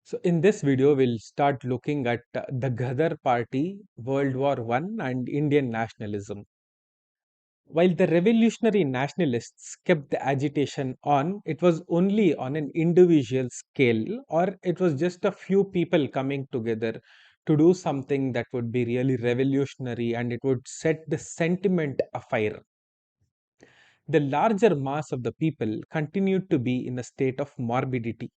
So in this video, we'll start looking at the Ghadar Party, World War I and Indian nationalism. While the revolutionary nationalists kept the agitation on, it was only on an individual scale, or it was just a few people coming together to do something that would be really revolutionary and it would set the sentiment afire. The larger mass of the people continued to be in a state of morbidity.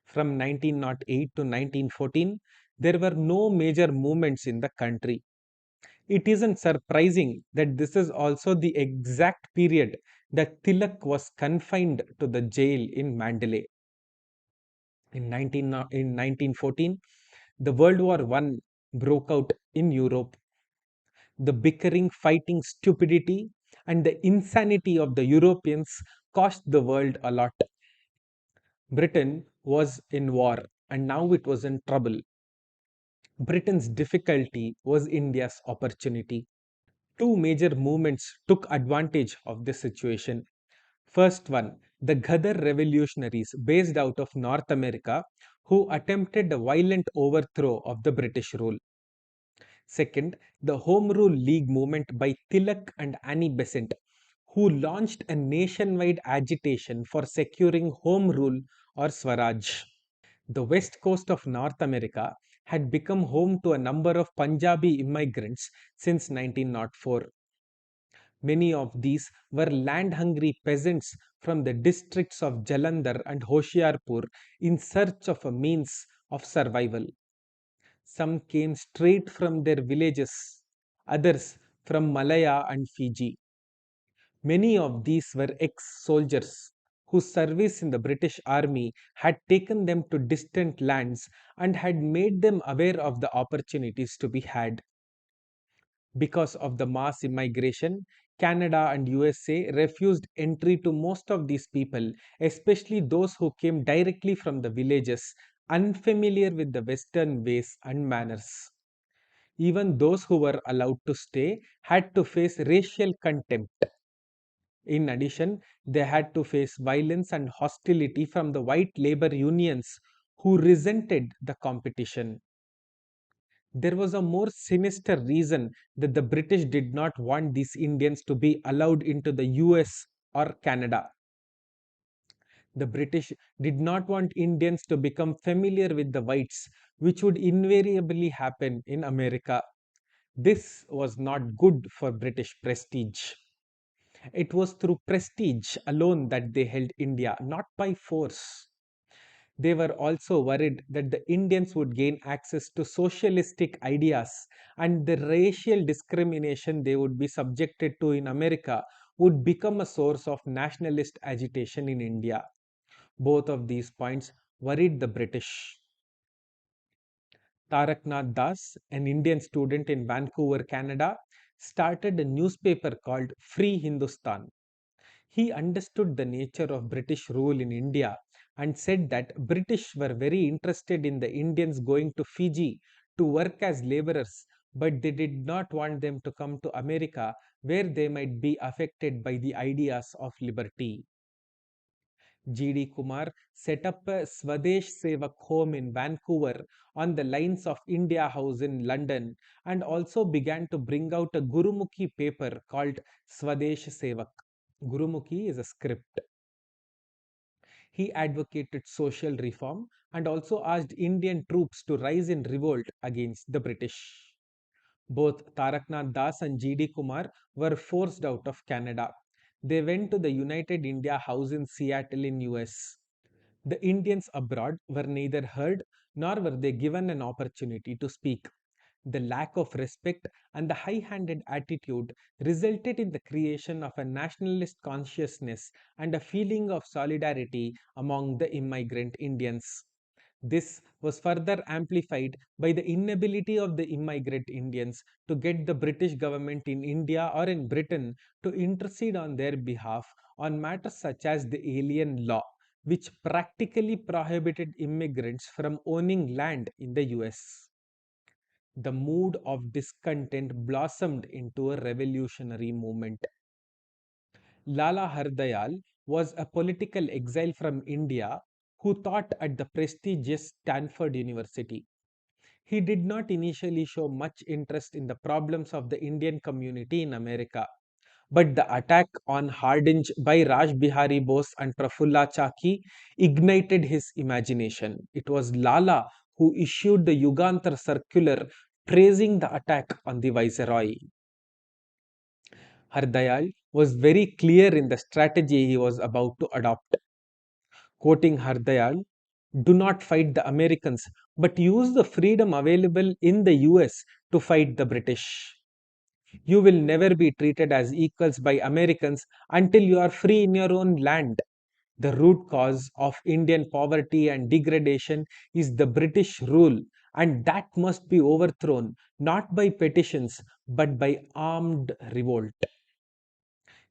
From 1908 to 1914, there were no major movements in the country. It isn't surprising that this is also the exact period that Tilak was confined to the jail in Mandalay. In 1914, the World War I broke out in Europe. The bickering, fighting stupidity and the insanity of the Europeans cost the world a lot. Britain was in war and now it was in trouble. Britain's difficulty was India's opportunity. Two major movements took advantage of this situation. First one, the Ghadar Revolutionaries based out of North America who attempted a violent overthrow of the British rule. Second, the Home Rule League movement by Tilak and Annie Besant who launched a nationwide agitation for securing home rule or Swaraj. The west coast of North America had become home to a number of Punjabi immigrants since 1904. Many of these were land hungry peasants from the districts of Jalandhar and Hoshiarpur in search of a means of survival. Some came straight from their villages, others from Malaya and Fiji. Many of these were ex soldiers whose service in the British Army had taken them to distant lands and had made them aware of the opportunities to be had. Because of the mass immigration, Canada and USA refused entry to most of these people, especially those who came directly from the villages, unfamiliar with the Western ways and manners. Even those who were allowed to stay had to face racial contempt. In addition, they had to face violence and hostility from the white labor unions who resented the competition. There was a more sinister reason that the British did not want these Indians to be allowed into the US or Canada. The British did not want Indians to become familiar with the whites, which would invariably happen in America. This was not good for British prestige. It was through prestige alone that they held India, not by force. They were also worried that the Indians would gain access to socialistic ideas and the racial discrimination they would be subjected to in America would become a source of nationalist agitation in India. Both of these points worried the British. Taraknath Das, an Indian student in Vancouver, Canada, started a newspaper called Free Hindustan. He understood the nature of British rule in India and said that British were very interested in the Indians going to Fiji to work as laborers, but they did not want them to come to America where they might be affected by the ideas of liberty. G.D. Kumar set up a Swadesh Sewak home in Vancouver on the lines of India House in London and also began to bring out a Gurumukhi paper called Swadesh Sewak. Gurumukhi is a script. He advocated social reform and also asked Indian troops to rise in revolt against the British. Both Taraknath Das and G.D. Kumar were forced out of Canada. They went to the United India House in Seattle in US. The Indians abroad were neither heard nor were they given an opportunity to speak. The lack of respect and the high handed attitude resulted in the creation of a nationalist consciousness and a feeling of solidarity among the immigrant Indians. This was further amplified by the inability of the immigrant Indians to get the British government in India or in Britain to intercede on their behalf on matters such as the alien law, which practically prohibited immigrants from owning land in the US. The mood of discontent blossomed into a revolutionary movement. Lala Dayal was a political exile from India who taught at the prestigious Stanford University. He did not initially show much interest in the problems of the Indian community in America, but the attack on Hardinge by Raj Bihari Bose and Prafulla Chaki ignited his imagination. It was Lala who issued the Yugantar circular praising the attack on the Viceroy. Hardayal was very clear in the strategy he was about to adopt. Quoting Hardayal, do not fight the Americans, but use the freedom available in the US to fight the British. You will never be treated as equals by Americans until you are free in your own land. The root cause of Indian poverty and degradation is the British rule, and that must be overthrown not by petitions but by armed revolt.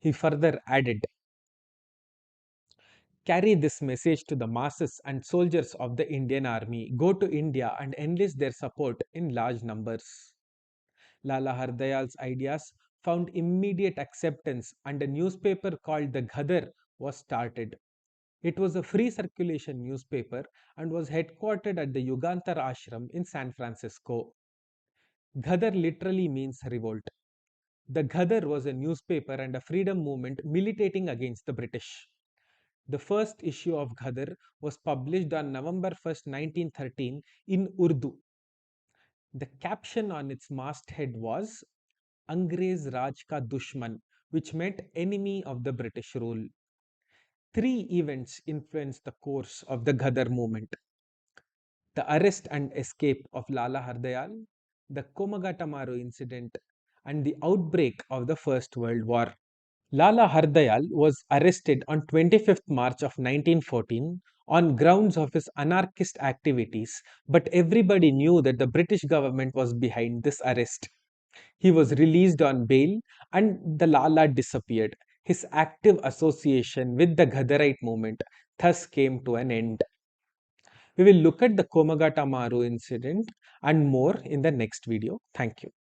He further added, carry this message to the masses and soldiers of the Indian army. Go to India and enlist their support in large numbers. Lala Hardayal's ideas found immediate acceptance and a newspaper called the Ghadar was started. It was a free circulation newspaper and was headquartered at the Yugantar Ashram in San Francisco. Ghadar literally means revolt. The Ghadar was a newspaper and a freedom movement militating against the British. The first issue of Ghadar was published on November 1st, 1913 in Urdu. The caption on its masthead was Angrez Raj ka Dushman, which meant enemy of the British rule. Three events influenced the course of the Ghadar movement: the arrest and escape of Lala Hardayal, the Komagatamaru incident, and the outbreak of the First World War. Lala Hardayal was arrested on 25th March of 1914 on grounds of his anarchist activities, but everybody knew that the British government was behind this arrest. He was released on bail and the Lala disappeared. His active association with the Ghadarite movement thus came to an end. We will look at the Komagata Maru incident and more in the next video. Thank you.